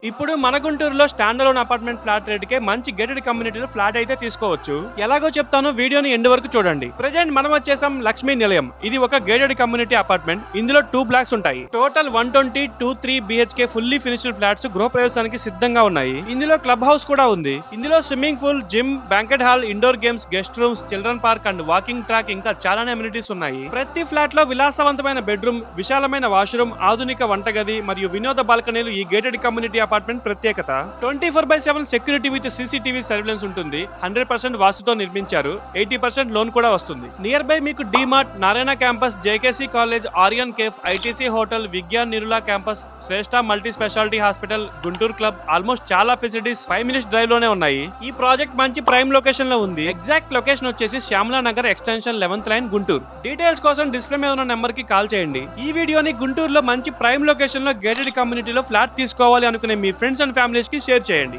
ఇప్పుడు మన గుంటూరులో స్టాండ్ అలోన్ అపార్ట్మెంట్ ఫ్లాట్ రేటుకే మంచి గేటెడ్ కమ్యూనిటీలో ఫ్లాట్ అయితే తీసుకోవచ్చు. ఎలాగో చెప్తాను, వీడియోని ఎండ్ వరకు చూడండి. ప్రెజెంట్ మనం వచ్చేసాం లక్ష్మీ నిలయం. ఇది ఒక గేటెడ్ కమ్యూనిటీ అపార్ట్మెంట్. ఇందులో 2 బ్లాక్స్ ఉంటాయి. Total 120-2-3 BHK fully finished flats గృహప్రవేశానికి సిద్ధంగా ఉన్నాయి. ఇందులో క్లబ్ హౌస్ కూడా ఉంది. ఇందులో swimming pool, gym, banquet hall, indoor games, guest rooms, children park and walking track ఇంకా చాలానే అమ్యూనిటీస్ ఉన్నాయి. ప్రతి ఫ్లాట్ లో విలాసవంతమైన బెడ్రూమ్, విశాలమైన వాష్రూమ్, ఆధునిక వంటగది మరియు వినోద బాల్కనీలు ఈ గేటెడ్ కమ్యూనిటీ అపార్ట్మెంట్ ప్రత్యేకత. 24/7 సెక్యూరిటీ విత్ CCTV సర్వేలెన్స్ ఉంటుంది. 100% వాస్తుతో నిర్మించారు. 80% లోన్ కూడా వస్తుంది. నియర్ బై మీకు DMart, Narayana campus, JKC college, Aryan cafe, ITC hotel, Vignan Nirula campus, Shreshta multi speciality hospital, Guntur club, almost చాలా ఫెసిలిటీస్ 5 మినిట్స్ డ్రైవ్ లోనే ఉన్నాయి. ఈ ప్రాజెక్ట్ మంచి ప్రైమ్ లొకేషన్ లో ఉంది. ఎగ్జాక్ట్ లొకేషన్ వచ్చేసి Shyamala Nagar extension 11th line Guntur. Details కోసం డిస్ప్లే మీద ఉన్న నెంబర్ కి కాల్ చేయండి. ఈ వీడియోని గుంటూరులో మంచి ప్రైమ్ లొకేషన్ లో గేటెడ్ కమ్యూనిటీలో ఫ్లాట్ తీసుకోవాలి అనుకునే మీ ఫ్రెండ్స్ అండ్ ఫ్యామిలీస్ కి షేర్ చేయండి.